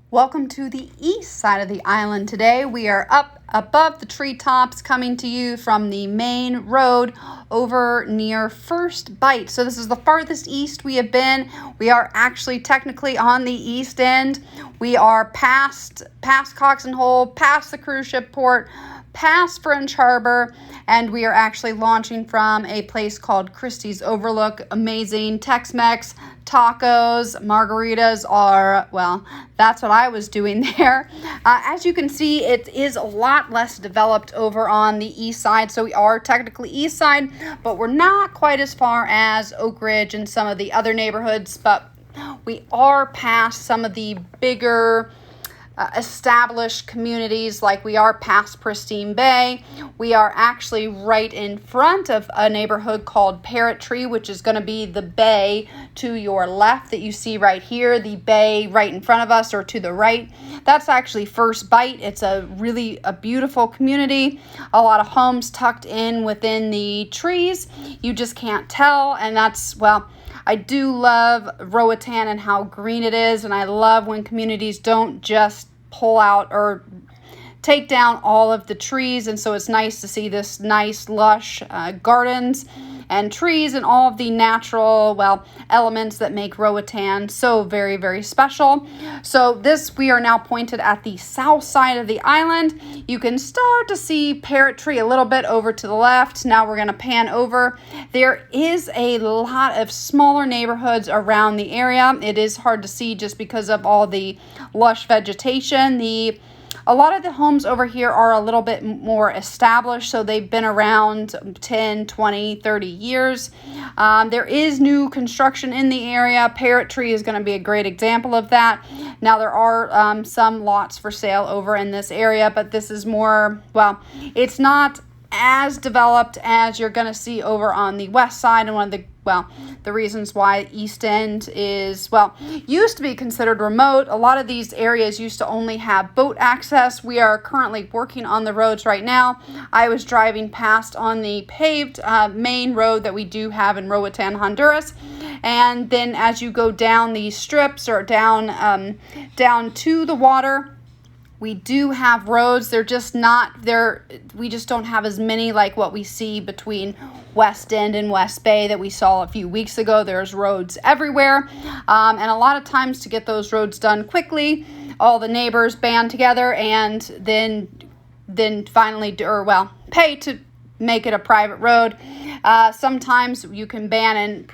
Welcome to the east side of the island today. We are up above the treetops coming to you from the main road over near First Bight. So this is the farthest east we have been. We are actually technically on the east end. We are past Cox and Hole, past the cruise ship port, past French Harbor, and we are actually launching from a place called Kristi's Overlook. Amazing Tex-Mex, tacos, margaritas are, well, that's what I was doing there. As you can see, it is a lot less developed over on the east side, so we are technically east side, but we're not quite as far as Oak Ridge and some of the other neighborhoods, but we are past some of the bigger established communities, like we are past Pristine Bay. We are actually right in front of a neighborhood called Parrot Tree, which is going to be the bay to your left that you see right here, the bay right in front of us or to the right. That's actually First Bight. It's a beautiful community. A lot of homes tucked in within the trees. You just can't tell, and that's, well, I do love Roatan and how green it is, and I love when communities don't just pull out or take down all of the trees, and so it's nice to see this nice lush gardens and trees and all of the natural, well, elements that make Roatan so very, very special. So we are now pointed at the south side of the island. You can start to see Parrot Tree a little bit over to the left. Now we're going to pan over. There is a lot of smaller neighborhoods around the area. It is hard to see just because of all the lush vegetation. A lot of the homes over here are a little bit more established, so they've been around 10, 20, 30 years. There is new construction in the area. Parrot Tree is going to be a great example of that. Now, there are some lots for sale over in this area, but this is more, well, it's not as developed as you're going to see over on the west side. And one of the reasons why East End is, used to be considered remote. A lot of these areas used to only have boat access. We are currently working on the roads right now. I was driving past on the paved main road that we do have in Roatan, Honduras. And then as you go down these strips or down to the water, we do have roads. They're just not there. We just don't have as many like what we see between West End and West Bay that we saw a few weeks ago. There's roads everywhere. And a lot of times to get those roads done quickly, all the neighbors band together and then finally pay to make it a private road. Sometimes you can ban and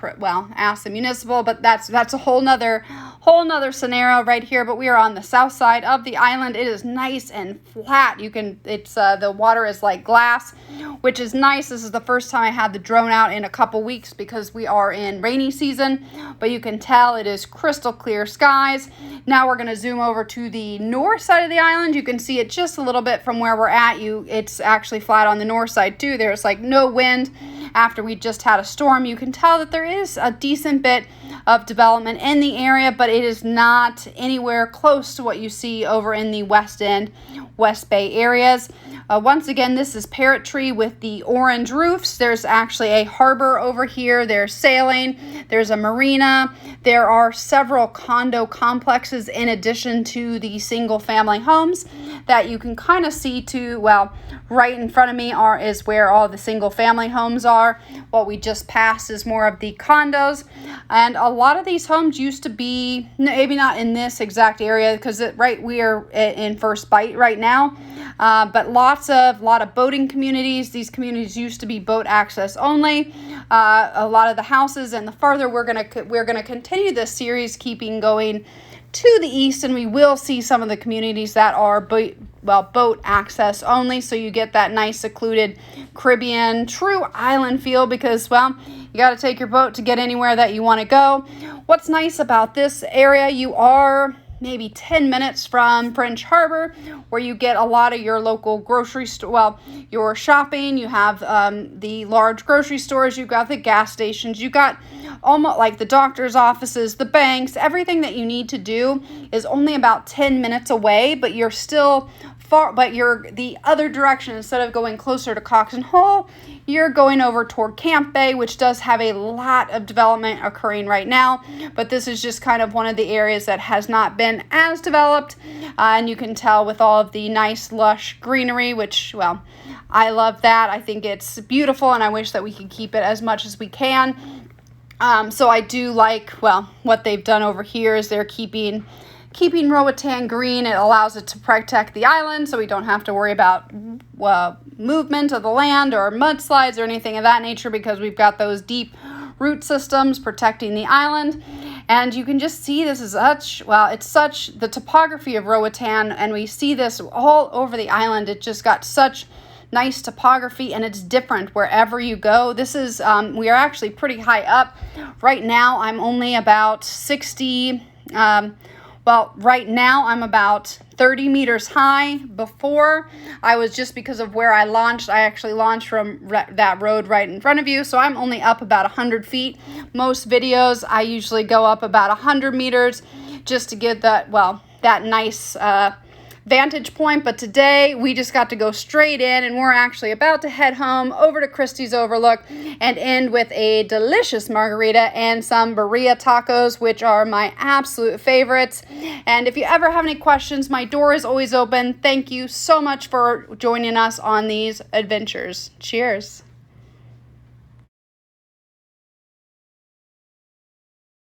ask the municipal, but that's a whole nother scenario right here. But we are on the south side of the island. It is nice and flat. The water is like glass, which is nice. This is the first time I had the drone out in a couple weeks because we are in rainy season, but you can tell it is crystal clear skies. Now we're going to zoom over to the north side of the island. You can see it just a little bit from where we're at. It's actually flat on the north side too. There's like no wind after we just had a storm. You can tell that there is a decent bit of development in the area, but it is not anywhere close to what you see over in the West End, West Bay areas. Once again, this is Parrot Tree with the orange roofs. There's actually a harbor over here. There's sailing. There's a marina. There are several condo complexes in addition to the single family homes that you can kind of see to, right in front of me is where all the single family homes are. What we just passed is more of the condos. And a lot of these homes used to be, maybe not in this exact area because we are in First Bight right now. But a lot of boating communities. These communities used to be boat access only. A lot of the houses, and the farther we're gonna continue this series, keeping going to the east, and we will see some of the communities that are boat access only. So you get that nice secluded Caribbean true island feel because you got to take your boat to get anywhere that you want to go. What's nice about this area, you are maybe 10 minutes from French Harbor, where you get a lot of your local grocery store, your shopping. You have the large grocery stores, you've got the gas stations, you got almost like the doctor's offices, the banks. Everything that you need to do is only about 10 minutes away, but you're still but you're the other direction. Instead of going closer to Cox and Hole, you're going over toward Camp Bay, which does have a lot of development occurring right now, but this is just kind of one of the areas that has not been as developed, and you can tell with all of the nice lush greenery, which, well, I love that. I think it's beautiful, and I wish that we could keep it as much as we can. So I do like, well, what they've done over here is they're keeping Roatan green. It allows it to protect the island, so we don't have to worry about movement of the land or mudslides or anything of that nature, because we've got those deep root systems protecting the island. And you can just see this is such, well, it's such the topography of Roatan, and we see this all over the island. It just got such nice topography, and it's different wherever you go. This is, we are actually pretty high up. Right now, I'm only about 60, well, right now I'm about 30 meters high. Before, I was, just because of where I launched, I actually launched from that road right in front of you, so I'm only up about 100 feet. Most videos, I usually go up about 100 meters just to get that, well, that nice vantage point. But today we just got to go straight in, and we're actually about to head home over to Kristi's Overlook and end with a delicious margarita and some birria tacos, which are my absolute favorites. And if you ever have any questions, my door is always open. Thank you so much for joining us on these adventures. Cheers.